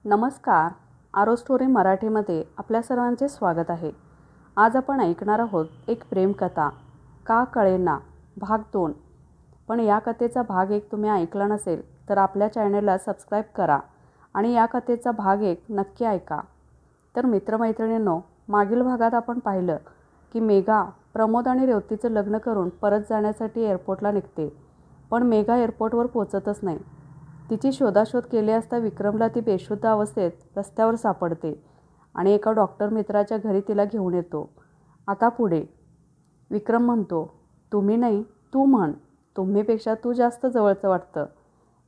नमस्कार. आरो स्टोरी मराठीमध्ये आपल्या सर्वांचे स्वागत आहे. आज आपण ऐकणार आहोत एक प्रेमकथा, का कळेना भाग 2. पण या कथेचा भाग 1 तुम्ही ऐकला नसेल तर आपल्या चॅनलला सबस्क्राईब करा आणि या कथेचा भाग 1 नक्की ऐका. तर मित्रमैत्रिणींनो, मागील भागात आपण पाहिलं की मेघा प्रमोद आणि रेवतीचं लग्न करून परत जाण्यासाठी एअरपोर्टला निघते. पण मेघा एअरपोर्टवर पोचतच नाही. तिची शोधाशोध केली असता विक्रमला ती बेशुद्ध अवस्थेत रस्त्यावर सापडते आणि एका डॉक्टर मित्राच्या घरी तिला घेऊन येतो. आता पुढे विक्रम म्हणतो, तुम्ही नाही तू म्हण, तुम्हीपेक्षा तू जास्त जवळचं वाटतं.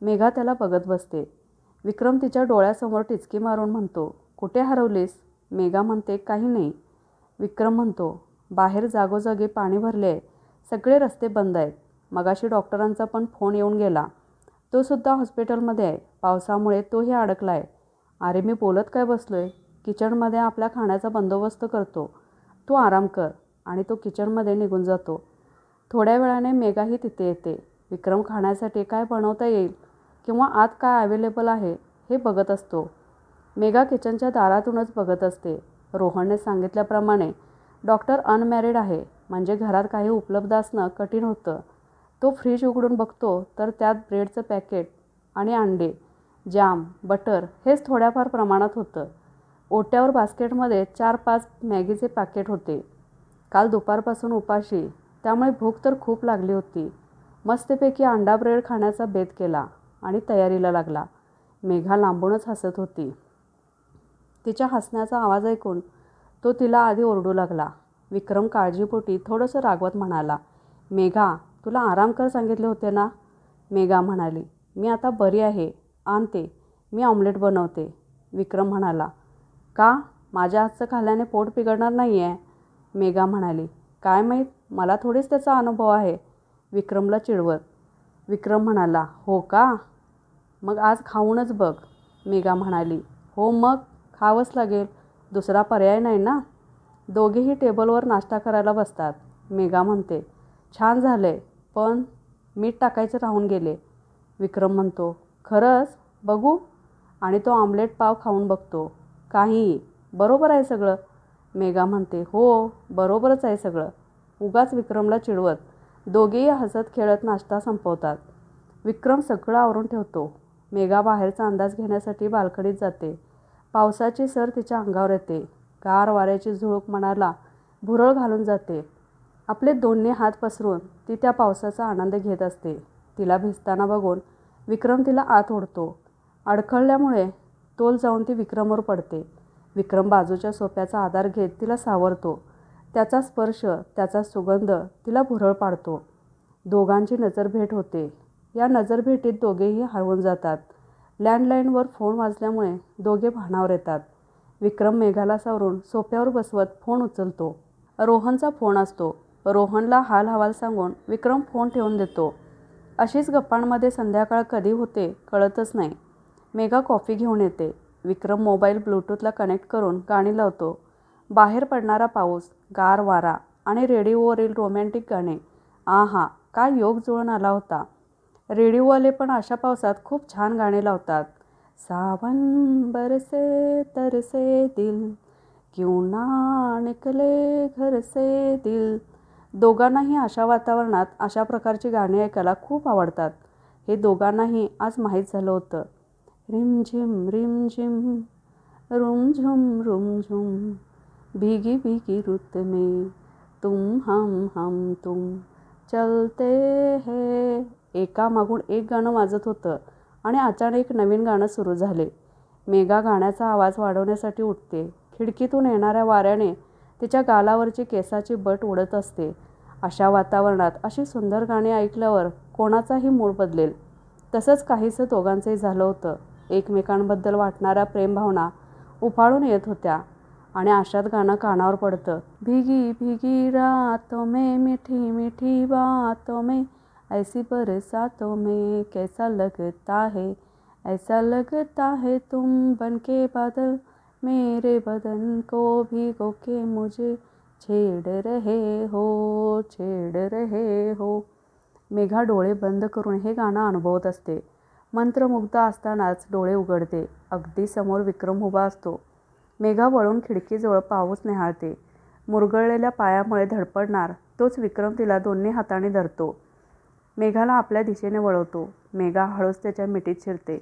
मेघा त्याला बघत बसते. विक्रम तिच्या डोळ्यासमोर टिचकी मारून म्हणतो, कुठे हरवलीस? मेघा म्हणते, काही नाही. विक्रम म्हणतो, बाहेर जागोजागी पाणी भरले आहे, सगळे रस्ते बंद आहेत. मगाशी डॉक्टरांचा पण फोन येऊन गेला. तो सुद्धा हॉस्पिटलमध्ये आहे. पावसामुळे तोही अडकला आहे. अरे मी बोलत काय बसलोय, किचनमध्ये आपल्या खाण्याचा बंदोबस्त करतो, तू आराम कर. आणि तो किचनमध्ये निघून जातो. थोड्या वेळाने मेघाही तिथे येते. विक्रम खाण्यासाठी काय बनवता येईल किंवा आत काय अवेलेबल आहे हे बघत असतो. मेघा किचनच्या दारातूनच बघत असते. रोहनने सांगितल्याप्रमाणे डॉक्टर अनमॅरिड आहे, म्हणजे घरात काही उपलब्ध असणं कठीण होतं. तो फ्रीज उघडून बघतो तर त्यात ब्रेडचं पॅकेट आणि अंडे, जॅम, बटर हेच थोड्याफार प्रमाणात होतं. ओट्यावर बास्केटमध्ये 4-5 मॅगीचे पॅकेट होते. काल दुपारपासून उपाशी, त्यामुळे भूक तर खूप लागली होती. मस्तपैकी अंडा ब्रेड खाण्याचा बेत केला आणि तयारीला लागला. मेघा लांबूनच हसत होती. तिच्या हसण्याचा आवाज ऐकून तो तिला आधी ओरडू लागला. विक्रम काळजीपोटी थोडंसं रागवत म्हणाला, मेघा तुला आराम कर सांगितले होते ना. मेघा म्हणाली, मी आता बरी आहे, आणते, मी ऑमलेट बनवते. विक्रम म्हणाला, का? माझ्या हातचं खाल्ल्याने पोट बिघडणार नाही आहे. मेघा म्हणाली, काय माहीत, मला थोडीच त्याचा अनुभव आहे. विक्रमला चिडवत विक्रम म्हणाला, हो का? मग आज खाऊनच बघ. मेघा म्हणाली, हो मग खावंच लागेल, दुसरा पर्याय नाही ना. दोघेही टेबलवर नाश्ता करायला बसतात. मेघा म्हणते, छान झालंय, पण मीठ टाकायचे राहून गेले. विक्रम म्हणतो, खरंच? बघू. आणि तो ऑमलेट पाव खाऊन बघतो. काही बरोबर आहे सगळं. मेघा म्हणते, हो बरोबरच आहे सगळं. उगाच विक्रमला चिडवत दोघेही हसत खेळत नाश्ता संपवतात. विक्रम सगळं आवरून ठेवतो. मेघा बाहेरचा अंदाज घेण्यासाठी बाल्कनीत जाते. पावसाची सर तिच्या अंगावर येते. गार वाऱ्याची झुळूक मनाला भुरळ घालून जाते. आपले दोन्ही हात पसरून ती त्या पावसाचा आनंद घेत असते. तिला भिजताना बघून विक्रम तिला आत ओढतो. अडखळल्यामुळे तोल जाऊन ती विक्रमवर पडते. विक्रम बाजूच्या सोफ्याचा आधार घेत तिला सावरतो. त्याचा स्पर्श, त्याचा सुगंध तिला भुरळ पाडतो. दोघांची नजरभेट होते. या नजरभेटीत दोघेही हरवून जातात. लँडलाईनवर फोन वाजल्यामुळे दोघे भानावर येतात. विक्रम मेघाला सावरून सोफ्यावर बसवत फोन उचलतो. रोहनचा फोन असतो. रोहनला हाल हवाल सांगून विक्रम फोन ठेवून देतो. अशीच गप्पांमध्ये संध्याकाळ कधी होते कळतच नाही. मेघा कॉफी घेऊन येते. विक्रम मोबाईल ब्लूटूथला कनेक्ट करून गाणी लावतो. बाहेर पडणारा पाऊस, गार वारा आणि रेडिओवरील रोमॅन्टिक गाणे, आहा काय योग जुळून आला होता. रेडिओवाले पण अशा पावसात खूप छान गाणे लावतात. सावन बरसे तरसे दिल, क्यों ना निकले घर से दिल. दोघांनाही अशा वातावरणात अशा प्रकारची गाणी ऐकायला खूप आवडतात. हे दोघांनाही आज माहीत झालं होतं. रिमझिम रिमझिम रुमझुम रुमझुम, भीगी भीगी रुत में तुम हम तुम चलते हैं. एकामागून एक गाणं वाजत होतं आणि अचानक नवीन गाणं सुरू झाले. मेघा गाण्याचा आवाज वाढवण्यासाठी उठते. खिडकीतून येणाऱ्या वाऱ्याने तिच्या गालावरची केसाची बट उडत असते. अशा वातावरणात अशी सुंदर गाणी ऐकल्यावर कोणाचाही मूड बदलेल. तसंच काहीसं दोघांचंही झालं होतं. एकमेकांबद्दल वाटणाऱ्या प्रेमभावना उफाळून येत होत्या आणि अशात गाणं कानावर पडतं. भीगी भीगी रातों में मीठी मीठी बातों में ऐसी बरसातों में कैसा लगता है, ऐसा लगता है तुम बनके बादल मेरे बदन को भिगो के मुझे छेड रहे हो, छेड रहे हो. मेघा डोळे बंद करून हे गाणं अनुभवत असते. मंत्रमुग्ध असतानाच डोळे उघडते. अगदी समोर विक्रम उभा असतो. मेघा वळून खिडकीजवळ पाऊस न्याहाळते. मुरगळलेल्या पायामुळे धडपडणार तोच विक्रम तिला दोन्ही हातांनी धरतो. मेघाला आपल्या दिशेने वळवतो. मेघा हळूच त्याच्या मिठीत शिरते.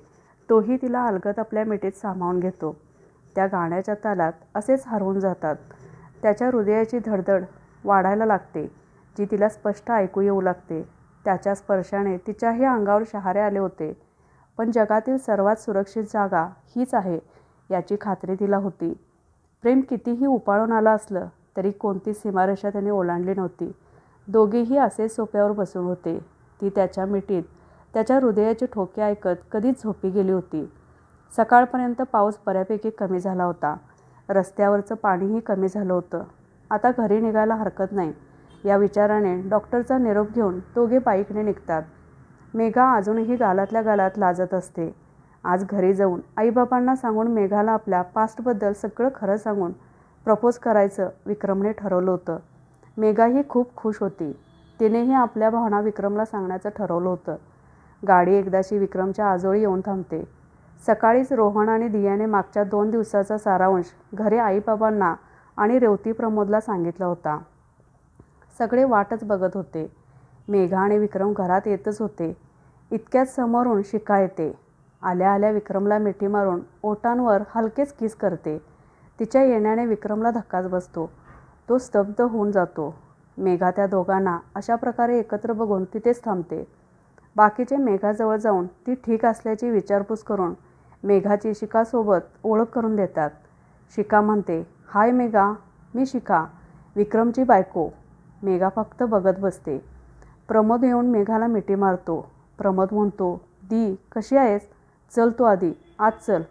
तोही तिला अलगद आपल्या मिठीत सामावून घेतो. त्या गाण्याच्या तालात असेच हरवून जातात. त्याच्या हृदयाची धडधड वाढायला लागते, जी तिला स्पष्ट ऐकू येऊ लागते. त्याच्या स्पर्शाने तिच्याही अंगावर शहारे आले होते. पण जगातील सर्वात सुरक्षित जागा हीच आहे याची खात्री तिला होती. प्रेम कितीही उपाळून आलं असलं तरी कोणती सीमारेषा त्याने ओलांडली नव्हती. दोघेही असेच सोफ्यावर बसून होते. ती त्याच्या मिठीत त्याच्या हृदयाचे ठोके ऐकत कधीच झोपी गेली होती. सकाळपर्यंत पाऊस बऱ्यापैकी कमी झाला होता. रस्त्यावरचं पाणीही कमी झालं होतं. आता घरी निघायला हरकत नाही या विचाराने डॉक्टरचा निरोप घेऊन दोघे बाईकने निघतात. मेघा अजूनही गालातल्या गालात लाजत असते. आज घरी जाऊन आईबाबांना सांगून मेघाला आपल्या पास्टबद्दल सगळं खरं सांगून प्रपोज करायचं विक्रमने ठरवलं होतं. मेघाही खूप खुश होती. तिनेही आपल्या भावना विक्रमला सांगण्याचं ठरवलं होतं. गाडी एकदाची विक्रमच्या आजोळी येऊन थांबते. सकाळीच रोहन आणि दियाने मागच्या 2 दिवसाचा सारांश घरी आईबाबांना आणि रेवती प्रमोदला सांगितला होता. सगळे वाटच बघत होते. मेघा आणि विक्रम घरात येतच होते. इतक्यात समोरून शिखा येते. आल्या आल्या विक्रमला मिठी मारून ओठांवर हलकेच किस करते. तिच्या येण्याने विक्रमला धक्काच बसतो. तो स्तब्ध होऊन जातो. मेघा त्या दोघांना अशा प्रकारे एकत्र बघून तिथेच थांबते. बाकीचे मेघाजवळ जाऊन ती ठीक असल्याची विचारपूस करून मेघाची शिखासोबत ओळख करून देतात. शिखा म्हणते, हाय मेघा, मी शिखा, विक्रमची बायको. मेघा फक्त बघत बसते. प्रमोद येऊन मेघाला मिठी मारतो. प्रमोद म्हणतो, दी कशी आहेस? चल तू आधी आत चल.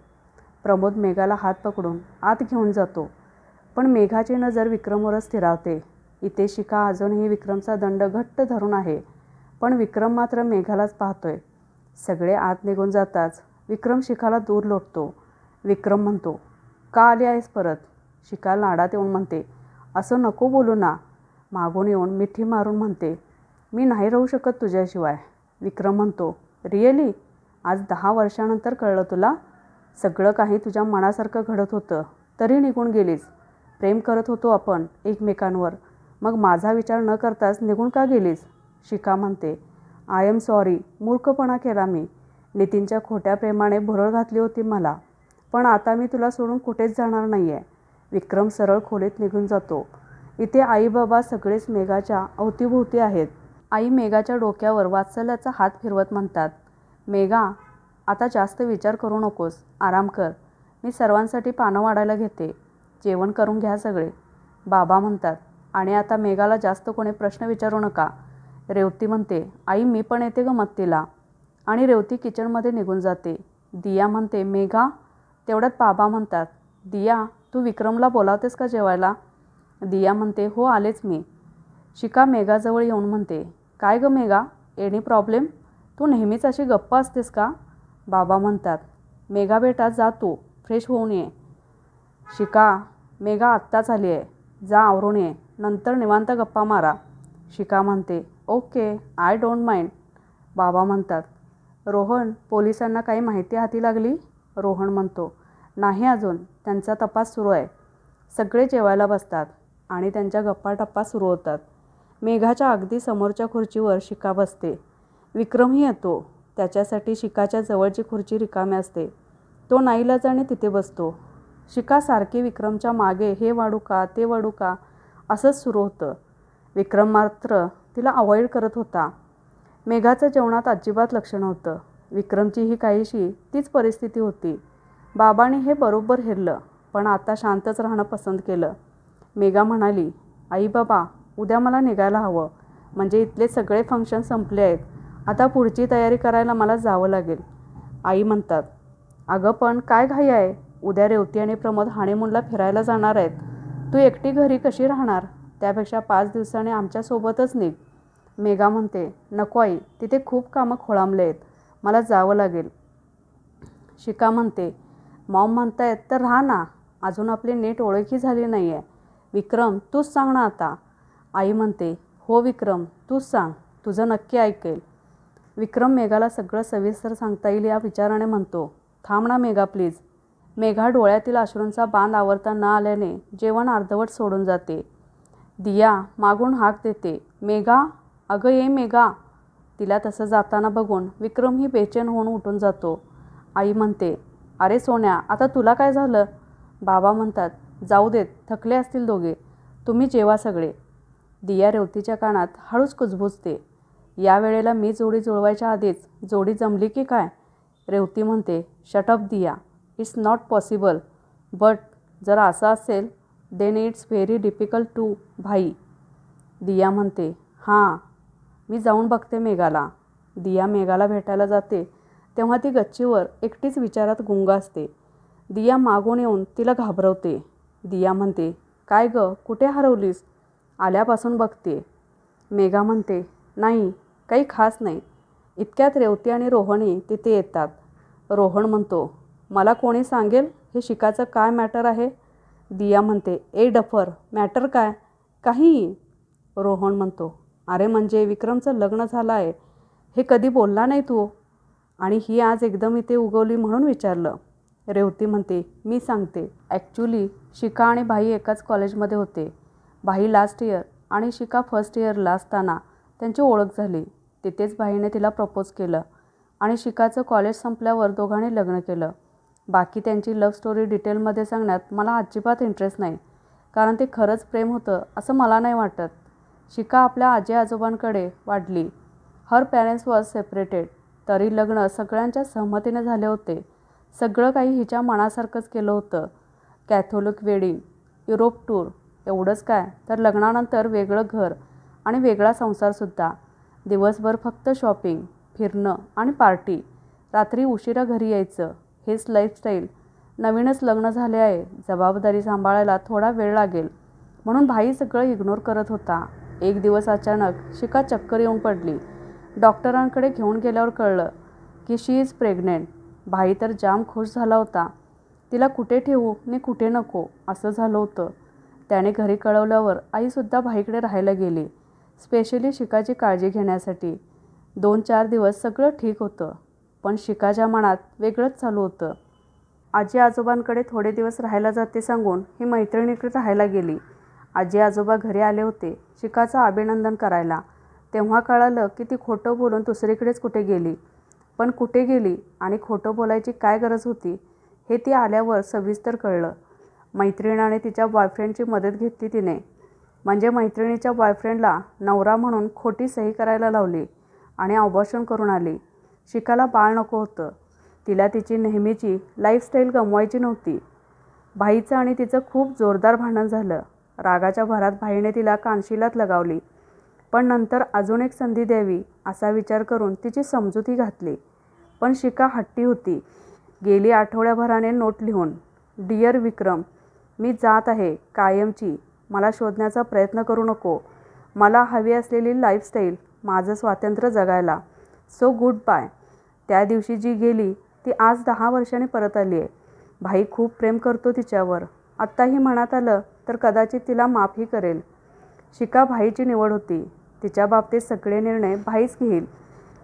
प्रमोद मेघाला हात पकडून आत घेऊन जातो. पण मेघाची नजर विक्रमवरच स्थिरावते. इथे शिखा अजूनही विक्रमचा दंड घट्ट धरून आहे. पण विक्रम मात्र मेघालाच पाहतोय. सगळे आत निघून जाताच विक्रम शिखाला दूर लोटतो. विक्रम म्हणतो, का आली आहेस परत? शिखा लाडात येऊन म्हणते, असं नको बोलू ना. मागून येऊन मिठी मारून म्हणते, मी नाही राहू शकत तुझ्याशिवाय. विक्रम म्हणतो, रिअली? आज 10 वर्षानंतर कळलं तुला? सगळं काही तुझ्या मनासारखं घडत होतं तरी निघून गेलीस. प्रेम करत होतो आपण एकमेकांवर, मग माझा विचार न करताच निघून का गेलीस? शिखा म्हणते, आय एम सॉरी, मूर्खपणा केला मी. नितीनच्या खोट्या प्रेमाने भुरळ घातली होती मला. पण आता मी तुला सोडून कुठेच जाणार नाही आहे. विक्रम सरळ खोलीत निघून जातो. इथे आई बाबा सगळेच मेघाच्या अवतीभोवती आहेत. आई मेघाच्या डोक्यावर वात्सल्याचा हात फिरवत म्हणतात, मेघा, आता जास्त विचार करू नकोस, आराम कर. मी सर्वांसाठी पानं वाढायला घेते. जेवण करून घ्या सगळे. बाबा म्हणतात, आणि आता मेघाला जास्त कोणी प्रश्न विचारू नका. रेवती म्हणते, आई मी पण येते ग मदतीला. आणि रेवती किचनमध्ये निघून जाते. दिया म्हणते, मेघा. तेवढ्यात बाबा म्हणतात, दिया तू विक्रमला बोलावतेस का जेवायला? दिया म्हणते, हो आलेच मी. शिखा मेघाजवळ येऊन म्हणते, काय ग मेघा, एनी प्रॉब्लेम? तू नेहमीच अशी गप्प असतेस का? बाबा म्हणतात, मेघा बेटा जा तू फ्रेश होऊन ये. शिखा, मेघा आत्ताच आली आहे, जा आवरून ये, नंतर निवांत गप्पा मारा. शिखा म्हणते, ओके, आय डोंट माइंड. बाबा म्हणतात, रोहन, पोलिसांना काही माहिती हाती लागली? रोहन म्हणतो, नाही अजून, त्यांचा तपास सुरू आहे. सगळे जेवायला बसतात आणि त्यांच्या गप्पाटप्पा सुरू होतात. मेघाच्या अगदी समोरच्या खुर्चीवर शिखा बसते. विक्रमही येतो. त्याच्यासाठी शिखाच्या जवळची खुर्ची रिकामी असते. तो नाईलाजाने तिथे बसतो. शिखा सारखी विक्रमच्या मागे हे वाढू का ते वाढू का असंच सुरू होतं. विक्रम मात्र तिला अवॉइड करत होता. मेघाचं जेवणात अजिबात लक्ष नव्हतं. विक्रमचीही काहीशी तीच परिस्थिती होती. बाबांनी हे बरोबर हेरलं, पण आता शांतच राहणं पसंत केलं. मेघा म्हणाली, आई बाबा, उद्या मला निघायला हवं. म्हणजे इथले सगळे फंक्शन संपले आहेत. आता पुढची तयारी करायला मला जावं लागेल. आई म्हणतात, अगं पण काय घाई आहे? उद्या रेवती आणि प्रमोद हनीमूनला फिरायला जाणार आहेत. तू एकटी घरी कशी राहणार? त्यापेक्षा 5 दिवसांनी आमच्यासोबतच निघ. मेघा म्हणते, नको आई, तिथे खूप कामं खोळंबले आहेत, मला जावं लागेल. शिखा म्हणते, मॉम म्हणतायत तर राहा ना, अजून आपली नीट ओळखी झाली नाही आहे. विक्रम तूच सांग ना आता. आई म्हणते, हो विक्रम तूच सांग, तुझं नक्की ऐकेल. विक्रम मेघाला सगळं सविस्तर सांगता येईल या विचाराने म्हणतो, थांब ना मेघा प्लीज. मेघा डोळ्यातील अश्रूंचा बांध आवरता न आल्याने जेवण अर्धवट सोडून जाते. दिया मागून हाक देते, मेघा, अगं ये मेघा. तिला तसं जाताना बघून विक्रमही बेचैन होऊन उठून जातो. आई म्हणते, अरे सोन्या, आता तुला काय झालं? बाबा म्हणतात, जाऊ देत, थकले असतील दोघे, तुम्ही जेवा सगळे. दिया रेवतीच्या कानात हळूच कुजबुजते, या वेळेला मी जोडी जुळवायच्या आधीच जोडी जमली की काय? रेवती म्हणते, shut up Diya, it's not possible. But जर असं असेल then it's very difficult to भाई. दिया म्हणते, हां, मी जाऊन बघते मेघाला. दिया मेघाला भेटायला जाते तेव्हा ती गच्चीवर एकटीच विचारात गुंग असते. दिया मागून येऊन तिला घाबरवते. दिया म्हणते, काय गं, कुठे हरवलीस? आल्यापासून बघते. मेघा म्हणते, नाही, काही खास नाही. इतक्यात रेवती आणि रोहनही तिथे येतात. रोहन म्हणतो, मला कोणी सांगेल हे शिकाचं काय मॅटर आहे? दिया म्हणते, ए डफर, मॅटर काय? काहीही. रोहन म्हणतो, अरे म्हणजे विक्रमचं लग्न झालं आहे हे कधी बोलला नाही तू, आणि ही आज एकदम इथे उगवली म्हणून विचारलं. रेवती म्हणते, मी सांगते. ॲक्च्युली शिका आणि भाई एकाच कॉलेजमध्ये होते. भाई लास्ट इयर आणि शिका फर्स्ट इयरला असताना त्यांची ओळख झाली. तिथेच भाईने तिला प्रपोज केलं आणि शिकाचं कॉलेज संपल्यावर दोघांनी लग्न केलं. बाकी त्यांची लव्ह स्टोरी डिटेलमध्ये सांगण्यात मला अजिबात इंटरेस्ट नाही, कारण ते खरंच प्रेम होतं असं मला नाही वाटत. शिका आपल्या आजी आजोबांकडे वाढली. हर पॅरेंट्स वॉज सेपरेटेड. तरी लग्न सगळ्यांच्या सहमतीने झाले होते. सगळं काही हिच्या मनासारखंच केलं होतं. कॅथोलिक वेडिंग, युरोप टूर, एवढंच काय तर लग्नानंतर वेगळं घर आणि वेगळा संसारसुद्धा. दिवसभर फक्त शॉपिंग, फिरणं आणि पार्टी. रात्री उशिरा घरी यायचं. हेच लाईफस्टाईल. नवीनच लग्न झाले आहे, जबाबदारी सांभाळायला थोडा वेळ लागेल म्हणून भाई सगळं इग्नोर करत होता. एक दिवस अचानक शिका चक्कर येऊन पडली. डॉक्टरांकडे घेऊन गेल्यावर कळलं की शी इज प्रेग्नेंट. भाई तर जाम खुश झाला होता. तिला कुठे ठेवू आणि कुठे नको असं झालं होतं. त्याने घरी कळवल्यावर आईसुद्धा भाईकडे राहायला गेली, स्पेशली शिकाची काळजी घेण्यासाठी. 2-4 दिवस सगळं ठीक होतं, पण शिकाच्या मनात वेगळंच चालू होतं. आजी आजोबांकडे थोडे दिवस राहायला जाते सांगून ही मैत्रिणीकडे राहायला गेली. आजी आजोबा घरी आले होते शिकाचं अभिनंदन करायला. तेव्हा कळालं की ती खोटं बोलून दुसरीकडेच कुठे गेली. पण कुठे गेली आणि खोटं बोलायची काय गरज होती हे ती आल्यावर सविस्तर कळलं. मैत्रिणीने तिच्या बॉयफ्रेंडची मदत घेतली तिने. म्हणजे मैत्रिणीच्या बॉयफ्रेंडला नवरा म्हणून खोटी सही करायला लावली आणि अबॉर्शन करून आली. शिकाला बाळ नको होतं. तिला तिची नेहमीची लाईफस्टाईल गमवायची नव्हती. भाईचं आणि तिचं खूप जोरदार भांडण झालं. रागाच्या भरात भाईने तिला कानशिलात लगावली, पण नंतर अजून एक संधी द्यावी असा विचार करून तिची समजुती घातली. पण शिका हट्टी होती. गेली आठवड्याभराने नोट लिहून, डिअर विक्रम, मी जात आहे कायमची. मला शोधण्याचा प्रयत्न करू नको. मला हवी असलेली लाईफस्टाईल, माझं स्वातंत्र्य जगायला. So goodbye. त्या दिवशी जी गेली ती आज 10 वर्षांनी परत आली आहे. भाई खूप प्रेम करतो तिच्यावर. आत्ताही मनात आलं तर कदाचित तिला माफही करेल. शिका भाईची निवड होती. तिच्या बाबतीत सगळे निर्णय भाईच घेईल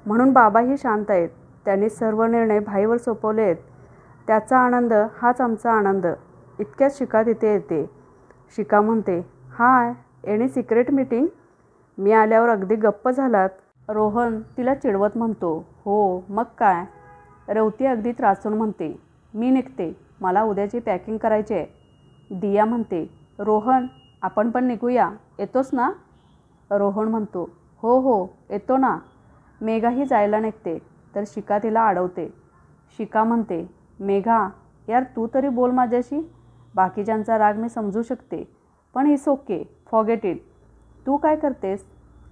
म्हणून बाबाही शांत आहेत. त्यांनी सर्व निर्णय भाईवर सोपवले आहेत. त्याचा आनंद हाच आमचा आनंद. इतक्यात शिका तिथे येते. शिका म्हणते, हाय, एनी सिक्रेट मीटिंग? मी आल्यावर अगदी गप्प झालात. रोहन तिला चिडवत म्हणतो, हो मग काय. रेवती अगदी त्रासून म्हणते, मी निघते, मला उद्याची पॅकिंग करायची आहे. दिया म्हणते, रोहन, आपण पण निघूया, येतोस ना? रोहन म्हणतो, हो हो येतो ना. मेघाही जायला निघते तर शिका तिला अडवते. शिका म्हणते, मेघा यार, तू तरी बोल माझ्याशी. बाकीच्यांचा राग मी समजू शकते, पण इट्स ओके, फॉरगेट इट. तू काय करतेस?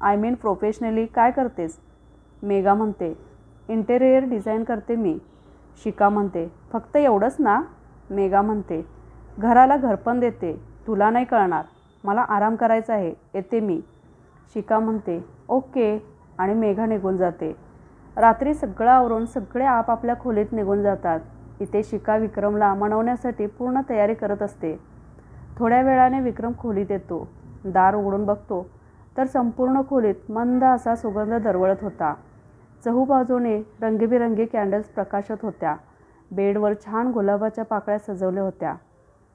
आय मीन प्रोफेशनली काय करतेस? मेघा म्हणते, इंटेरियर डिझाईन करते मी. शिका म्हणते, फक्त एवढंच ना? मेघा म्हणते, घराला घरपण देते. तुला नाही कळणार. मला आराम करायचा आहे, येते मी. शिका म्हणते, ओके, आणि मेघा निघून जाते. रात्री सगळं आवरून सगळे आपापल्या खोलीत निघून जातात. इथे शिका विक्रमला मनवण्यासाठी पूर्ण तयारी करत असते. थोड्या वेळाने विक्रम खोलीत येतो. दार उघडून बघतो तर संपूर्ण खोलीत मंद असा सुगंध दरवळत होता. चहूबाजूने रंगीबिरंगी कॅन्डल्स प्रकाशत होत्या. बेडवर छान गुलाबाच्या पाकळ्या सजवल्या होत्या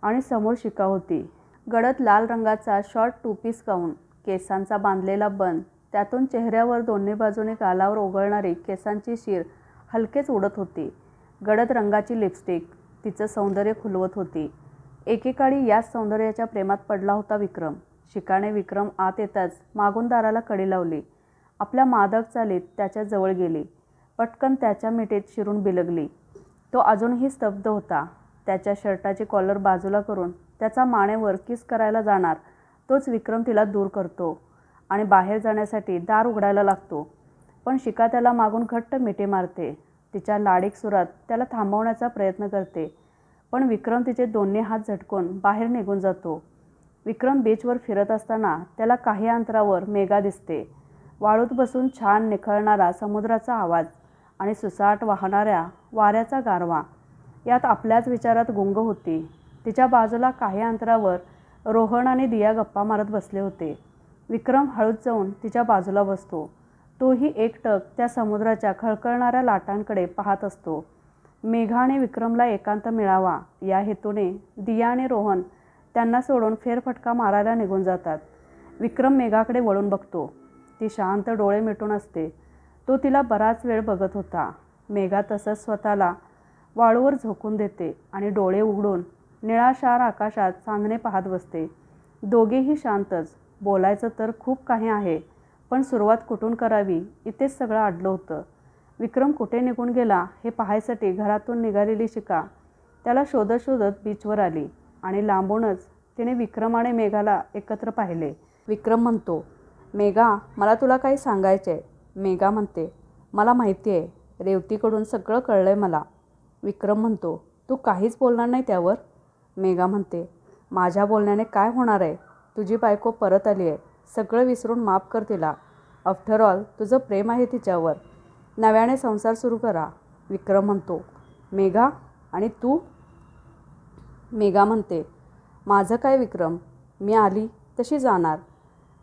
आणि समोर शिका होती. गडद लाल रंगाचा शॉर्ट टू पीस गाऊन, केसांचा बांधलेला बन, त्यातून चेहऱ्यावर दोन्ही बाजूने गालावर ओघळणारी केसांची शीर हलकेच उडत होती. गडद रंगाची लिपस्टिक तिचं सौंदर्य खुलवत होती. एकेकाळी याच सौंदर्याच्या प्रेमात पडला होता विक्रम. शिकाने विक्रम आत येताच मागून दाराला कडी लावली. आपल्या मादक चालीत त्याच्या जवळ गेली. पटकन त्याच्या मिठीत शिरून बिलगली. तो अजूनही स्तब्ध होता. त्याच्या शर्टाची कॉलर बाजूला करून त्याचा मानेवर किस करायला जाणार तोच विक्रम तिला दूर करतो आणि बाहेर जाण्यासाठी दार उघडायला लागतो. पण शिका त्याला मागून घट्ट मिठी मारते. तिच्या लाडीक सुरात त्याला थांबवण्याचा प्रयत्न करते. पण विक्रम तिचे दोन्ही हात झटकून बाहेर निघून जातो. विक्रम बीचवर फिरत असताना त्याला काही अंतरावर मेघा दिसते. वाळूत बसून छान निखळणारा समुद्राचा आवाज आणि सुसाट वाहणाऱ्या वाऱ्याचा गारवा यात आपल्याच विचारात गुंग होती. तिच्या बाजूला काही अंतरावर रोहन आणि दिया गप्पा मारत बसले होते. विक्रम हळूच जाऊन तिच्या बाजूला बसतो. तोही एकटक त्या समुद्राच्या खळखळणाऱ्या लाटांकडे पाहत असतो. मेघा आणि विक्रमला एकांत मिळावा या हेतूने दिया आणि रोहन त्यांना सोडून फेरफटका मारायला निघून जातात. विक्रम मेघाकडे वळून बघतो. ती शांत डोळे मिटून असते. तो तिला बराच वेळ बघत होता. मेघा तसंच स्वतःला वाळूवर झोकून देते आणि डोळे उघडून निळाशार आकाशात चांदणे पाहत बसते. दोघेही शांतच. बोलायचं तर खूप काही आहे, पण सुरुवात कुठून करावी इथेच सगळं अडलं होतं. विक्रम कुठे निघून गेला हे पाहायसाठी घरातून निघालेली शिका त्याला शोधत शोधत बीचवर आली आणि लांबूनच तिने विक्रम आणि मेघाला एकत्र पाहिले. विक्रम म्हणतो, मेघा, मला तुला काही सांगायचं आहे. मेघा म्हणते, मला माहिती आहे. रेवतीकडून सगळं कळलं आहे मला. विक्रम म्हणतो, तू काहीच बोलणार नाही त्यावर? मेघा म्हणते, माझ्या बोलण्याने काय होणार आहे? तुझी बायको परत आली आहे. सगळं विसरून माफ कर तिला. आफ्टर ऑल तुझं प्रेम आहे तिच्यावर. नव्याने संसार सुरू करा. विक्रम म्हणतो, मेघा आणि तू? मेघा म्हणते, माझं काय विक्रम, मी आली तशी जाणार.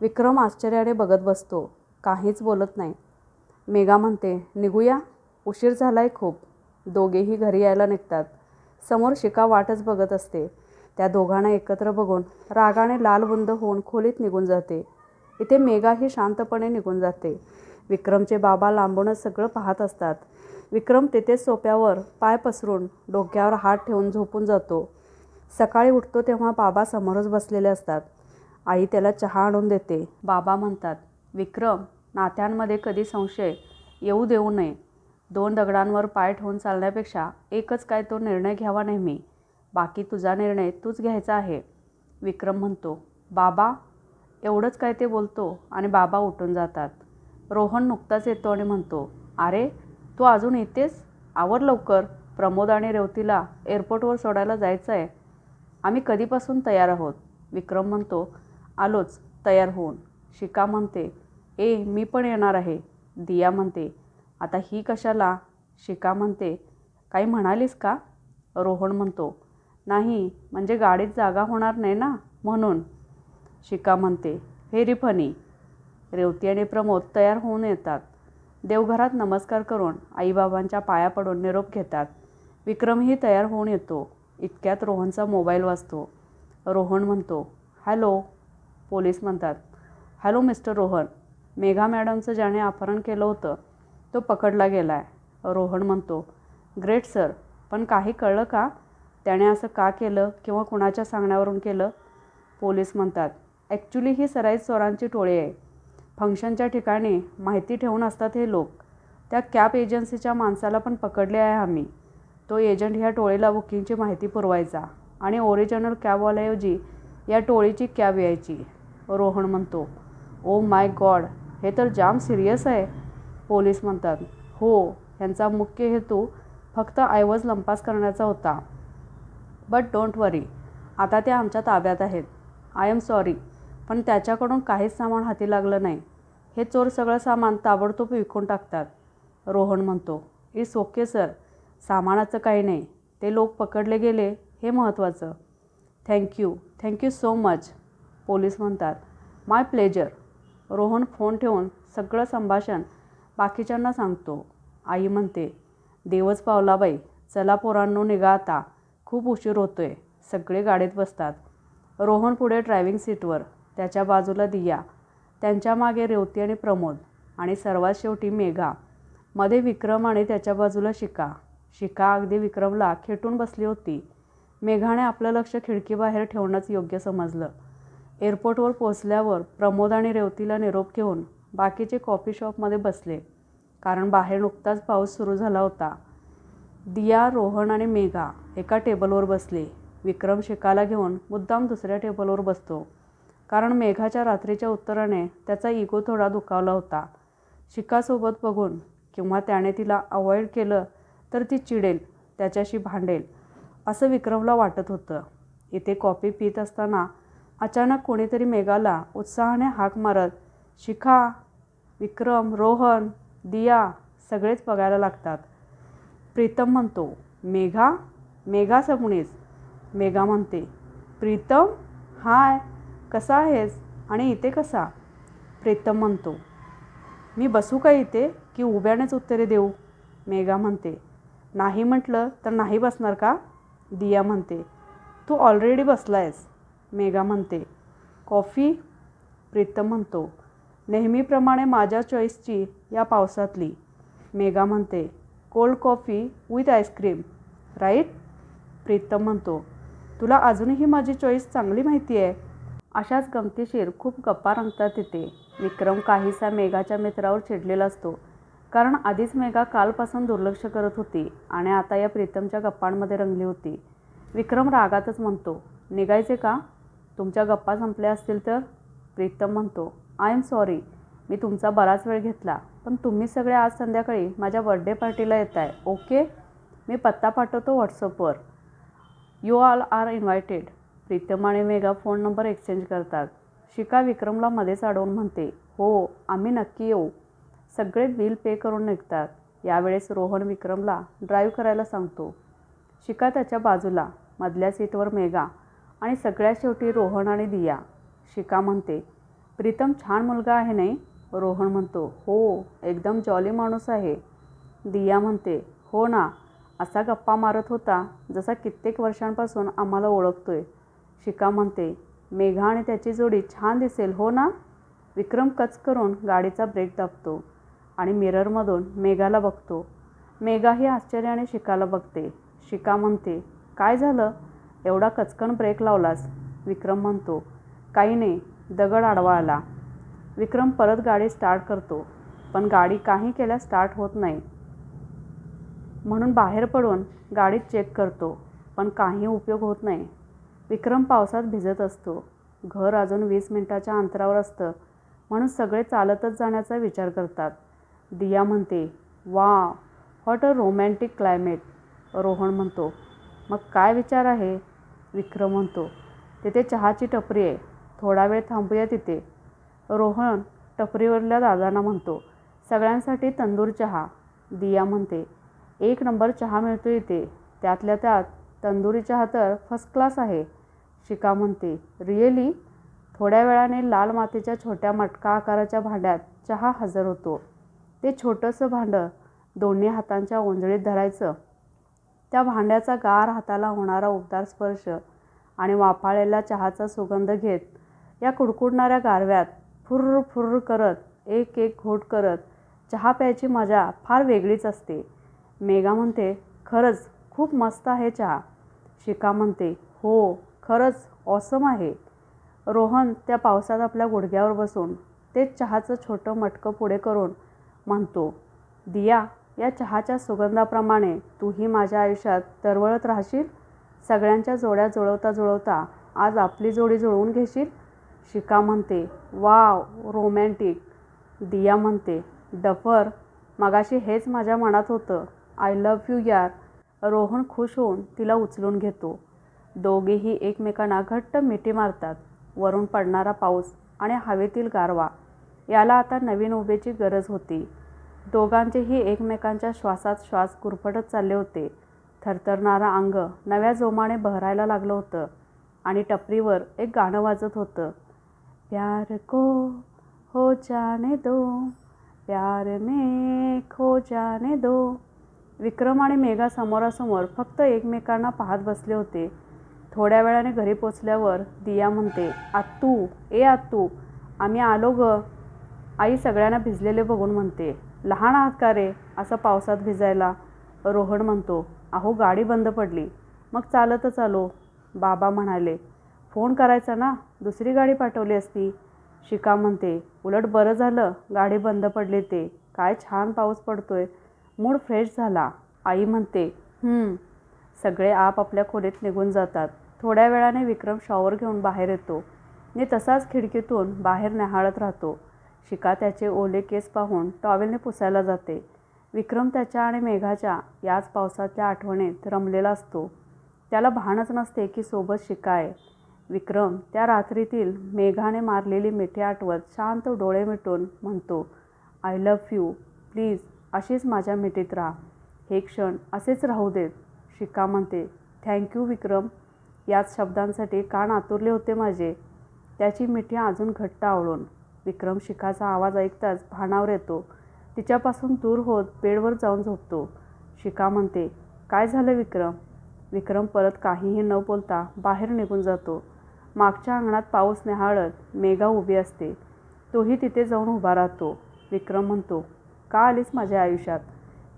विक्रम आश्चर्याने बघत बसतो. काहीच बोलत नाही. मेघा म्हणते, निघूया? उशीर झालाय खूप. दोघेही घरी यायला निघतात. समोर शिका वाटच बघत असते. त्या दोघांना एकत्र बघून रागाने लालबुंद होऊन खोलीत निघून जाते. इथे मेघाही शांतपणे निघून जाते. विक्रमचे बाबा लांबूनच सगळं पाहत असतात. विक्रम तिथेच सोप्यावर पाय पसरून डोक्यावर हात ठेवून झोपून जातो. सकाळी उठतो तेव्हा बाबा समोरच बसलेले असतात. आई त्याला चहा आणून देते. बाबा म्हणतात, विक्रम, नात्यांमध्ये कधी संशय येऊ देऊ नये. 2 दगडांवर पाय ठेवून चालण्यापेक्षा एकच काय तो निर्णय घ्यावा नेहमी. बाकी तुझा निर्णय तूच घ्यायचा आहे. विक्रम म्हणतो, बाबा, एवढंच काय ते बोलतो आणि बाबा उठून जातात. रोहन नुकताच येतो आणि म्हणतो, अरे तू अजून इथेच? आवर लवकर. प्रमोद आणि रेवतीला एअरपोर्टवर सोडायला जायचं आहे. आम्ही कधीपासून तयार आहोत. विक्रम म्हणतो, आलोच तयार होऊन. शिका म्हणते, मी पण येणार आहे. दिया म्हणते, आता ही कशाला? शिका म्हणते, काही म्हणालीस का? रोहन म्हणतो, नाही, म्हणजे गाडीत जागा होणार नाही ना म्हणून. शिका म्हणते, व्हेरी फनी. रेवती आणि प्रमोद तयार होऊन येतात. देवघरात नमस्कार करून आईबाबांच्या पाया पडून निरोप घेतात. विक्रमही तयार होऊन येतो. इतक्यात रोहनचा मोबाईल वाजतो. रोहन म्हणतो, हॅलो. पोलीस म्हणतात, हॅलो मिस्टर रोहन, मेघा मॅडमचं ज्याने अपहरण केलं होतं तो पकडला गेला आहे. रोहन म्हणतो, ग्रेट सर, पण काही कळलं का? त्याने असं का केलं किंवा कुणाच्या सांगण्यावरून केलं? पोलीस म्हणतात, ॲक्च्युली ही सराईत चोरांची टोळी आहे. फंक्शनच्या ठिकाणी माहिती ठेवून असतात हे लोक. त्या कॅब एजन्सीच्या माणसाला पण पकडले आहे आम्ही. तो एजंट ह्या टोळीला बुकिंगची माहिती पुरवायचा आणि ओरिजिनल कॅबवाल्याऐवजी या टोळीची कॅब यायची. रोहन म्हणतो, ओ माय गॉड, हे तर जाम सिरियस आहे. पोलीस म्हणतात, हो, ह्यांचा मुख्य हेतू फक्त ऐवज लंपास करण्याचा होता. बट डोंट वरी, आता ते आमच्या ताब्यात आहेत. आय एम सॉरी, पण त्याच्याकडून काहीच सामान हाती लागलं नाही. हे चोर सगळं सामान ताबडतोब विकून टाकतात. रोहन म्हणतो, इट्स ओके सर, सामानाचं काही नाही. ते लोक पकडले गेले हे महत्त्वाचं. Thank you so much. पोलीस म्हणतात, माय प्लेजर. रोहन फोन ठेवून सगळं संभाषण बाकीच्यांना सांगतो. आई म्हणते, देवच पावला बाई, चला पोरांनो निघा आता, खूप उशीर होतोय. सगळे गाडीत बसतात. रोहन पुढे ड्रायव्हिंग सीटवर, त्याच्या बाजूला दिया, त्यांच्या मागे रेवती आणि प्रमोद आणि सर्वात शेवटी मेघा. मध्ये विक्रम आणि त्याच्या बाजूला शिका. शिका अगदी विक्रमला खेटून बसली होती. मेघाने आपलं लक्ष खिडकीबाहेर ठेवणंच योग्य समजलं. एअरपोर्टवर पोचल्यावर प्रमोद आणि रेवतीला निरोप घेऊन बाकीचे कॉफी शॉपमध्ये बसले, कारण बाहेर नुकताच पाऊस सुरू झाला होता. दिया, रोहन आणि मेघा एका टेबलवर बसले. विक्रम शिकाला घेऊन मुद्दाम दुसऱ्या टेबलवर बसतो, कारण मेघाच्या रात्रीच्या उत्तराने त्याचा इगो थोडा दुखावला होता. शिकासोबत बघून किंवा त्याने तिला अवॉइड केलं तर ती चिडेल, त्याच्याशी भांडेल, असं विक्रमला वाटत होतं. इथे कॉफी पीत असताना अचानक कोणीतरी मेघाला उत्साहाने हाक मारत शिखा, विक्रम, रोहन, दिया सगळेच बघायला लागतात. प्रीतम म्हणतो, मेघा? मेघा सबनीस. मेघा म्हणते, प्रीतम, हाय, कसा आहेस आणि इथे कसा? प्रीतम म्हणतो, मी बसू का इथे की उभ्यानेच उत्तरे देऊ? मेघा म्हणते, नाही म्हटलं तर नाही बसणार का? दिया म्हणते, तू ऑलरेडी बसलायस. मेघा म्हणते, कॉफी? प्रीतम म्हणतो, नेहमीप्रमाणे माझ्या चॉईसची या पावसातली. मेघा म्हणते, cold coffee with ice cream, right? Pritam म्हणतो, तुला अजूनही माझी चॉईस चांगली माहिती आहे. अशाच गमतीशीर खूप गप्पा रंगतात तिथे. विक्रम काहीसा मेघाच्या मित्रावर चिडलेला असतो, कारण आधीच मेघा कालपासून दुर्लक्ष करत होती आणि आता या प्रीतमच्या गप्पांमध्ये रंगली होती. विक्रम रागातच म्हणतो, निघायचे का? तुमच्या गप्पा संपल्या असतील तर? प्रीतम म्हणतो, आय एम सॉरी, मी तुमचा बराच वेळ घेतला, पण तुम्ही सगळे आज संध्याकाळी माझ्या बर्थडे पार्टीला येत आहे, ओके? मी पत्ता पाठवतो व्हॉट्सअपवर. You all are invited. Pritam आणि मेघा फोन नंबर एक्सचेंज करतात. शिका विक्रमला मध्येच अडवून म्हणते, हो, आम्ही नक्की येऊ. सगळे बिल पे करून निघतात. यावेळेस रोहन विक्रमला ड्राईव्ह करायला सांगतो. शिका त्याच्या बाजूला, मधल्या सीटवर मेघा आणि सगळ्यात शेवटी रोहन आणि दिया. शिका म्हणते, प्रीतम छान मुलगा आहे नाही? रोहन म्हणतो, हो, एकदम जॉली माणूस आहे. दिया म्हणते, हो ना, असा गप्पा मारत होता जसा कित्येक वर्षांपासून आम्हाला ओळखतोय. शिका म्हणते, मेघा आणि त्याची जोडी छान दिसेल, हो ना? विक्रम कच करून गाडीचा ब्रेक दाबतो आणि मिररमधून मेघाला बघतो. मेघाही आश्चर्याने शिकाला बघते. शिका म्हणते, काय झालं? एवढा कचकन ब्रेक लावलास? विक्रम म्हणतो, काही नाही, दगड आडवा आला. विक्रम परत गाडी स्टार्ट करतो, पण गाडी काही केल्या स्टार्ट होत नाही. म्हणून बाहेर पडून गाडीत चेक करतो, पण काही उपयोग होत नाही. विक्रम पावसात भिजत असतो. घर अजून 20 मिनिटाच्या अंतरावर असतं, म्हणून सगळे चालतच जाण्याचा विचार करतात. दिया म्हणते, wow, what a romantic climate. Rohan म्हणतो, मग काय विचार आहे? विक्रम म्हणतो, तिथे चहाची टपरी आहे, थोडा वेळ थांबूया तिथे. रोहन टपरीवरल्या दादांना म्हणतो, सगळ्यांसाठी तंदूर चहा. दिया म्हणते, 1 नंबर चहा मिळतो इथे, त्यातल्या त्यात तंदुरी चहा तर फर्स्ट क्लास आहे. शिका म्हणते, रिअली? थोड्या वेळाने लाल मातीच्या छोट्या मटका आकाराच्या भांड्यात चहा हजर होतो. ते छोटंसं भांडं दोन्ही हातांच्या ओंजळीत धरायचं. त्या भांड्याचा गार हाताला होणारा उबदार स्पर्श आणि वाफाळलेला चहाचा सुगंध घेत या कुडकुडणाऱ्या गारव्यात फुर्र फुर्र करत एक एक घोट करत चहा प्यायची मजा फार वेगळीच असते. मेघा म्हणते, खरंच खूप मस्त आहे चहा. शिका म्हणते, हो, खरंच ऑसम आहे. रोहन त्या पावसात आपल्या गुडघ्यावर बसून तेच चहाचं छोटं मटकं पुढे करून म्हणतो, दिया, या चहाच्या सुगंधाप्रमाणे तूही माझ्या आयुष्यात तरवळत राहशील. सगळ्यांच्या जोड्या जुळवता जुळवता आज आपली जोडी जुळवून घेशील. शिका म्हणते, वाव, रोमॅन्टिक. दिया म्हणते, डफर, मगाशी हेच माझ्या मनात होतं. आय लव्ह यू यार. रोहन खुश होऊन तिला उचलून घेतो. दोघेही एकमेकांना घट्ट मिठी मारतात. वरून पडणारा पाऊस आणि हवेतील गारवा याला आता नवीन उभेची गरज होती. दोघांचेही एकमेकांच्या श्वासात श्वास गुरफटत चालले होते. थरथरणारं अंग नव्या जोमाने बहरायला लागलं होतं आणि टपरीवर एक गाणं वाजत होतं, प्यार को हो जाने दो, प्यार में खो जाने दो. विक्रम आणि मेघा समोरासमोर फक्त एकमेकांना पाहत बसले होते. थोड्या वेळाने घरी पोचल्यावर दिया म्हणते, आत्तू आम्ही आलो ग. आई सगळ्यांना भिजलेले बघून म्हणते, लहान आहात का रे असं पावसात भिजायला. रोहन म्हणतो, अहो गाडी बंद पडली, मग चालतच आलो. बाबा म्हणाले, फोन करायचा ना, दुसरी गाडी पाठवली असती. शिका म्हणते, उलट बरं झालं गाडी बंद पडली ते. काय छान पाऊस पडतोय, मूड फ्रेश झाला. आई म्हणते, सगळे आपापल्या खोलीत निघून जातात. थोड्या वेळाने विक्रम शॉवर घेऊन बाहेर येतो आणि तसाच खिडकीतून बाहेर न्याहाळत राहतो. शिका त्याचे ओले केस पाहून टॉवेलने पुसायला जाते. विक्रम त्याच्या आणि मेघाच्या याच पावसातल्या आठवणीत रमलेला असतो. त्याला भानच नसते की सोबत शिका आहे. विक्रम त्या रात्रीतील मेघाने मारलेली मिठी आठवत शांत डोळे मिटून म्हणतो, आय लव्ह यू, प्लीज अशीच माझ्या मिठीत राहा. हे क्षण असेच राहू देत. शिका म्हणते, थँक्यू विक्रम. याच शब्दांसाठी कान आतुरले होते माझे. त्याची मिठी अजून घट्ट आवळून. विक्रम शिखाचा आवाज ऐकताच भानावर येतो. तिच्यापासून दूर होत बेडवर जाऊन झोपतो. शिका म्हणते, काय झालं विक्रम. विक्रम परत काहीही न बोलता बाहेर निघून जातो. मागच्या अंगणात पाऊस न्याहाळत मेघा उभी असते. तोही तिथे जाऊन उभा राहतो. विक्रम म्हणतो, का आलीस माझ्या आयुष्यात.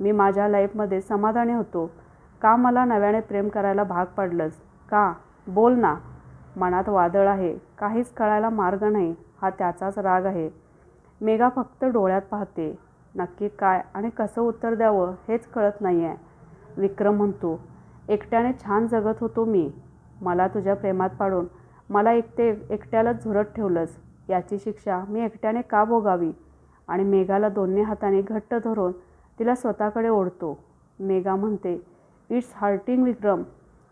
मी माझ्या लाईफमध्ये समाधानी होतो. का मला नव्याने प्रेम करायला भाग पाडलंस. का, बोल ना. मनात वादळ आहे, काहीच कळायला मार्ग नाही. हा त्याचाच राग आहे. मेघा फक्त डोळ्यात पाहते. नक्की काय आणि कसं उत्तर द्यावं हेच कळत नाही आहे. विक्रम म्हणतो, एकट्याने छान जगत होतो मी. मला तुझ्या प्रेमात पाडून मला एकट्यालाच झुरत ठेवलंस. याची शिक्षा मी एकट्याने का भोगावी. आणि मेघाला दोन्ही हाताने घट्ट धरून तिला स्वतःकडे ओढतो. मेघा म्हणते, इट्स हर्टिंग विक्रम.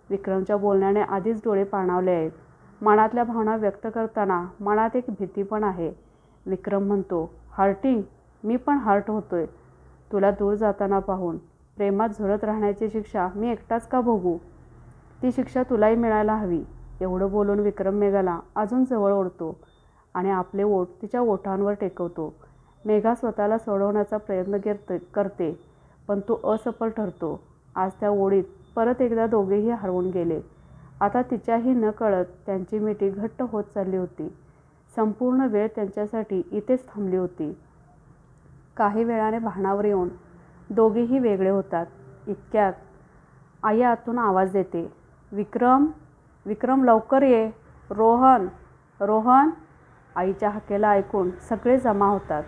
विक्रमच्या बोलण्याने आधीच डोळे पाणावले आहेत. मनातल्या भावना व्यक्त करताना मनात एक भीती पण आहे. विक्रम म्हणतो, हर्टिंग. मी पण हर्ट होतोय तुला दूर जाताना पाहून. प्रेमात झुरत राहण्याची शिक्षा मी एकटाच का भोगू. ती शिक्षा तुलाही मिळायला हवी. एवढं बोलून विक्रम मेघाला अजून जवळ ओढतो आणि आपले ओठ तिच्या ओठांवर टेकवतो. मेघा स्वतःला सोडवण्याचा प्रयत्न करते पण तो असफल ठरतो. आज त्या ओढीत परत एकदा दोघेही हरवून गेले. आता तिच्याही न कळत त्यांची मिठी घट्ट होत चालली होती. संपूर्ण वेळ त्यांच्यासाठी इथेच थांबली होती. काही वेळाने भानावर येऊन दोघेही वेगळे होतात. इतक्यात आई आतून आवाज देते, विक्रम, विक्रम लवकर ये. रोहन, रोहन. आईच्या हाकेला ऐकून सगळे जमा होतात.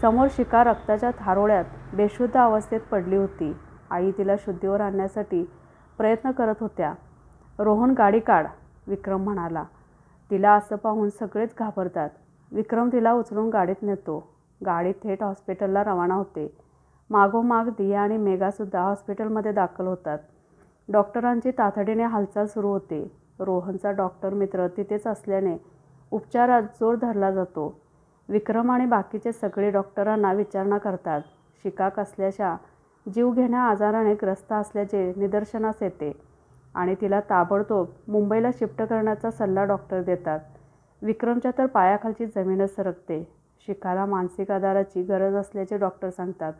समोर शिका रक्ताच्या थारोळ्यात बेशुद्ध अवस्थेत पडली होती. आई तिला शुद्धीवर आणण्यासाठी प्रयत्न करत होत्या. रोहन गाडी काढ, विक्रम म्हणाला. तिला असं पाहून सगळेच घाबरतात. विक्रम तिला उचलून गाडीत नेतो. गाडी थेट हॉस्पिटलला रवाना होते. मागोमाग दिया आणि मेघासुद्धा हॉस्पिटलमध्ये दाखल होतात. डॉक्टरांची तातडीने हालचाल सुरू होते. रोहनचा डॉक्टर मित्र तिथेच असल्याने उपचारात जोर धरला जातो. विक्रम आणि बाकीचे सगळे डॉक्टरांना विचारणा करतात. शिका कसल्याशा जीवघेण्या आजाराने ग्रस्त असल्याचे निदर्शनास येते आणि तिला ताबडतोब मुंबईला शिफ्ट करण्याचा सल्ला डॉक्टर देतात. विक्रमच्या तर पायाखालची जमीनच सरकते. शिकाला मानसिक आधाराची गरज असल्याचे डॉक्टर सांगतात.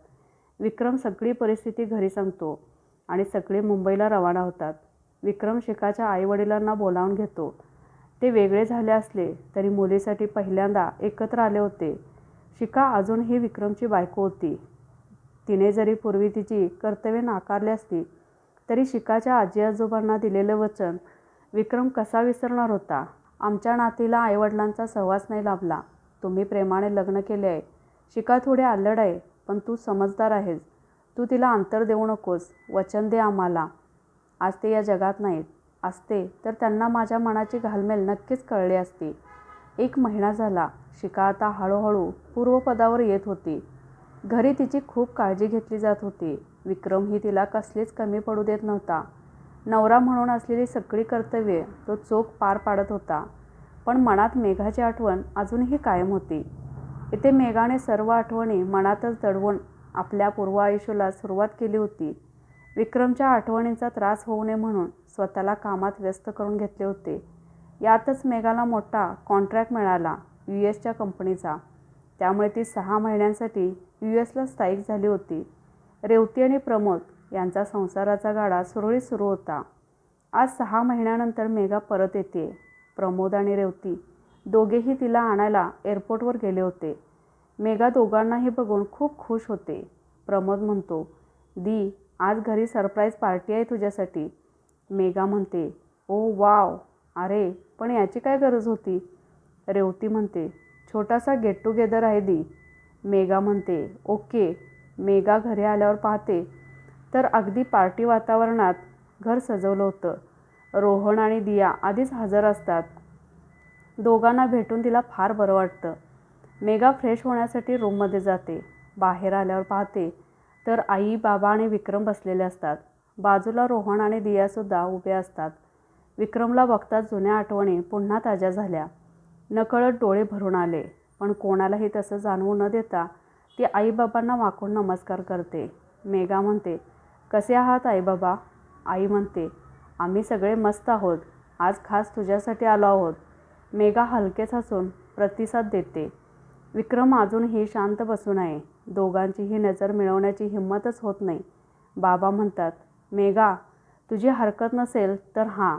विक्रम सगळी परिस्थिती घरी सांगतो आणि सगळे मुंबईला रवाना होतात. विक्रम शिकाच्या आईवडिलांना बोलावून घेतो. ते वेगळे झाले असले तरी मुलीसाठी पहिल्यांदा एकत्र आले होते. शिका अजूनही विक्रमची बायको होती. तिने जरी पूर्वी तिची कर्तव्ये नाकारली असती तरी शिकाच्या आजी आजोबांना दिलेलं वचन विक्रम कसा विसरणार होता. आमच्या नातीला आईवडिलांचा सहवास नाही लाभला. तुम्ही प्रेमाने लग्न केले आहे. शिका थोडी अल्लड आहे पण तू समजदार आहेस. तू तिला अंतर देऊ नकोस. वचन दे आम्हाला. आज ते या जगात नाहीत. असते तर त्यांना माझ्या मनाची घालमेल नक्कीच कळली असती. 1 महिना झाला. शिका आता हळूहळू पूर्वपदावर येत होती. घरी तिची खूप काळजी घेतली जात होती. विक्रमही तिला कसलीच कमी पडू देत नव्हता. नवरा म्हणून असलेली सगळी कर्तव्ये तो चोख पार पाडत होता. पण मनात मेघाची आठवण अजूनही कायम होती. इथे मेघाने सर्व आठवणी मनातच दडवून आपल्या पूर्व आयुष्याला सुरुवात केली होती. विक्रमच्या आठवणींचा त्रास होऊ नये म्हणून स्वतःला कामात व्यस्त करून घेतले होते. यातच मेघाला मोठा कॉन्ट्रॅक्ट मिळाला, US च्या कंपनीचा. त्यामुळे ती 6 महिन्यांसाठी US ला स्थायिक झाली होती. रेवती आणि प्रमोद यांचा संसाराचा गाडा सुरळीत सुरू होता. आज 6 महिन्यानंतर मेघा परत येते. प्रमोद आणि रेवती दोघेही तिला आणायला एअरपोर्टवर गेले होते. मेघा दोघांनाही बघून खूप खुश होते. प्रमोद म्हणतो, दी, आज घरी सरप्राईज पार्टी आहे तुझ्यासाठी. मेघा म्हणते, ओ वाव, अरे पण याची काय गरज होती? रेवती म्हणते, छोटासा गेट टुगेदर आहे दी. मेघा म्हणते, ओके. मेघा घरी आल्यावर पाहते तर अगदी पार्टी वातावरणात घर सजवलं होतं. रोहन आणि दिया आधीच हजर असतात. दोघांना भेटून तिला फार बरं वाटतं. मेघा फ्रेश होण्यासाठी रूममध्ये जाते. बाहेर आल्यावर पाहते तर आई, बाबा आणि विक्रम बसलेले असतात. बाजूला रोहन आणि दियासुद्धा उभे असतात. विक्रमला बघताच जुन्या आठवणी पुन्हा ताज्या झाल्या. नकळत डोळे भरून आले. पण कोणालाही तसं जाणवू न देता ती आईबाबांना वाकून नमस्कार करते. मेघा म्हणते, कसे आहात आई बाबा? आई म्हणते, आम्ही सगळे मस्त आहोत. आज खास तुझ्यासाठी आलो आहोत. मेघा हलकेच हसून प्रतिसाद देते. विक्रम अजूनही शांत बसून आहे. दोघांचीही नजर मिळवण्याची हिंमतच होत नाही. बाबा म्हणतात, मेघा, तुझी हरकत नसेल तर हां,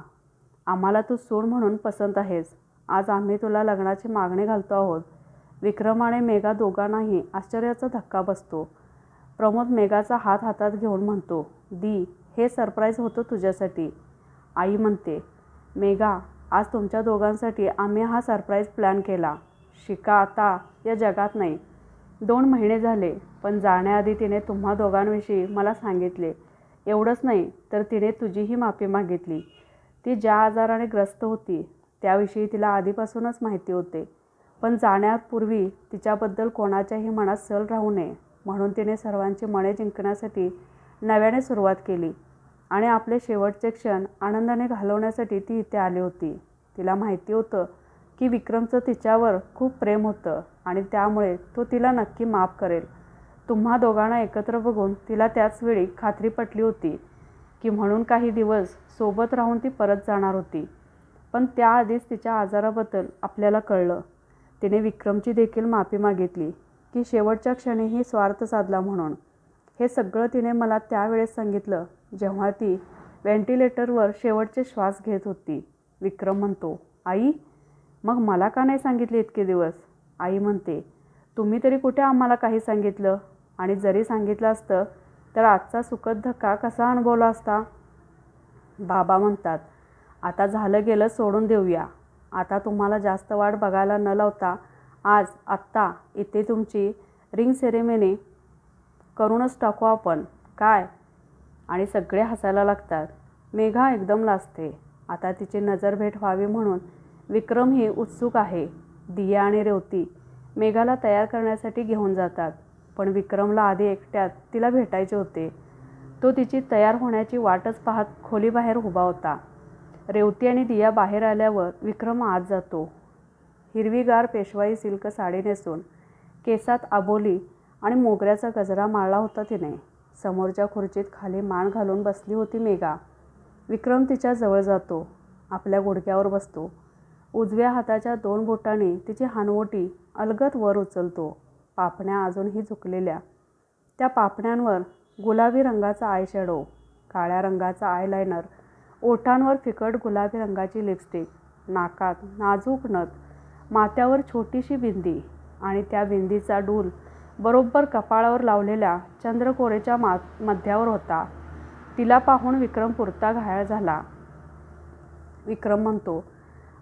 आम्हाला तू सून म्हणून पसंत आहेस. आज आम्ही तुला लग्नाची मागणी घालतो आहोत. विक्रम आणि मेघा दोघांनाही आश्चर्याचा धक्का बसतो. प्रमोद मेघाचा हात हातात घेऊन म्हणतो, दी, हे सरप्राईज होतं तुझ्यासाठी. आई म्हणते, मेघा, आज तुमच्या दोघांसाठी आम्ही हा सरप्राईज प्लॅन केला. शिका आता या जगात नाही. 2 महिने झाले, पण जाण्याआधी तिने तुम्हा दोघांविषयी मला सांगितले. एवढंच नाही तर तिने तुझीही माफी मागितली. ती ज्या आजाराने ग्रस्त होती त्याविषयी तिला आधीपासूनच माहिती होते. पण जाण्यापूर्वी तिच्याबद्दल कोणाच्याही मनात सल राहू नये म्हणून तिने सर्वांची मने जिंकण्यासाठी नव्याने सुरुवात केली. आणि आपले शेवटचे क्षण आनंदाने घालवण्यासाठी ती इथे आली होती. तिला माहिती होतं की विक्रमचं तिच्यावर खूप प्रेम होतं आणि त्यामुळे तो तिला नक्की माफ करेल. तुम्हा दोघांना एकत्र बघून तिला त्याच वेळी खात्री पटली होती की म्हणून काही दिवस सोबत राहून ती परत जाणार होती. पण त्याआधीच तिच्या आजाराबद्दल आपल्याला कळलं. तिने विक्रमची देखील माफी मागितली की शेवटच्या क्षणीही स्वार्थ साधला म्हणून. हे सगळं तिने मला त्यावेळेस सांगितलं जेव्हा ती व्हेंटिलेटरवर शेवटचे श्वास घेत होती. विक्रम म्हणतो, आई, मग मला का नाही सांगितले इतके दिवस? आई म्हणते, तुम्ही तरी कुठे आम्हाला काही सांगितलं? आणि जरी सांगितलं असतं तर आजचा सुखद धक्का कसा अनुभवला असता? बाबा म्हणतात, आता झालं गेलं सोडून देऊया. आता तुम्हाला जास्त वाट बघायला न लावता आज आत्ता इथे तुमची रिंग सेरेमनी करूनच टाकू आपण, काय? आणि सगळे हसायला लागतात. मेघा एकदम लाजते. आता तिची नजरभेट व्हावी म्हणून विक्रमही उत्सुक आहे. दिया आणि रेवती मेघाला तयार करण्यासाठी घेऊन जातात. पण विक्रमला आधी एकट्यात तिला भेटायचे होते. तो तिची तयार होण्याची वाटच पाहत खोलीबाहेर उभा होता. रेवती आणि दिया बाहेर आल्यावर विक्रम आत जातो. हिरवीगार पेशवाई सिल्क साडी नेसून, केसात आबोली आणि मोगऱ्याचा गजरा माळला होता तिने. समोरच्या खुर्चीत खाली मान घालून बसली होती मेघा. विक्रम तिच्या जवळ जातो. आपल्या गुडघ्यावर बसतो. उजव्या हाताच्या 2 बोटांनी तिची हानवटी अलगद वर उचलतो. पापण्या अजूनही झुकलेल्या. त्या पापण्यांवर गुलाबी रंगाचा आयशॅडो, काळ्या रंगाचा आयलायनर, ओठांवर फिकट गुलाबी रंगाची लिपस्टिक, नाकात नाजूक नथ, माथ्यावर छोटीशी बिंदी आणि त्या बिंदीचा डूल बरोबर कपाळावर लावलेल्या चंद्रकोरेच्या मध्यावर होता. तिला पाहून विक्रम पुरता घायाळ झाला. विक्रम म्हणतो,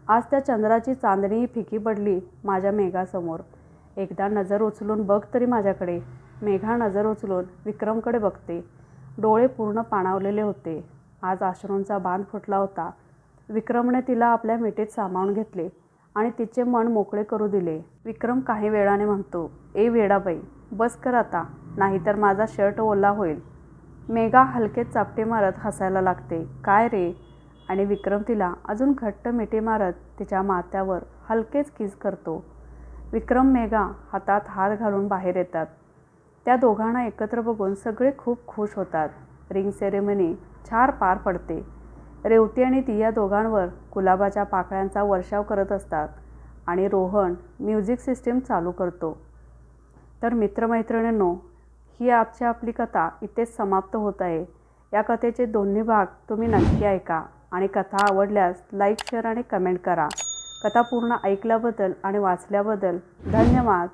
आज त्या चंद्राची चांदणीही फिकी पडली माझ्या मेघासमोर. एकदा नजर उचलून बघ तरी माझ्याकडे. मेघा नजर उचलून विक्रमकडे बघते. डोळे पूर्ण पाणावलेले होते. आज अश्रूंचा बांध फुटला होता. विक्रमने तिला आपल्या मिठीत सामावून घेतले आणि तिचे मन मोकळे करू दिले. विक्रम काही वेळाने म्हणतो, ए वेडाबाई, बस कर आता, नाहीतर माझा शर्ट ओला होईल. मेघा हलकेच चापटे मारत हसायला लागते. काय रे? आणि विक्रम तिला अजून घट्ट मिठी मारत तिच्या माथ्यावर हलकेच किस करतो. विक्रम मेघा हातात हात घालून बाहेर येतात. त्या दोघांना एकत्र बघून सगळे खूप खुश होतात. रिंग सेरेमनी छान पार पडते. रेवती आणि दिया दोघांवर गुलाबाच्या पाकळ्यांचा वर्षाव करत असतात आणि रोहन म्युझिक सिस्टीम चालू करतो. तर मित्रमैत्रिणींनो, ही आपली कथा इथेच समाप्त होत आहे. या कथेचे दोन्ही भाग तुम्ही नक्की ऐका आणि कथा आवडल्यास लाईक, शेअर आणि कमेंट करा. कथा पूर्ण ऐकल्याबद्दल आणि वाचल्याबद्दल धन्यवाद.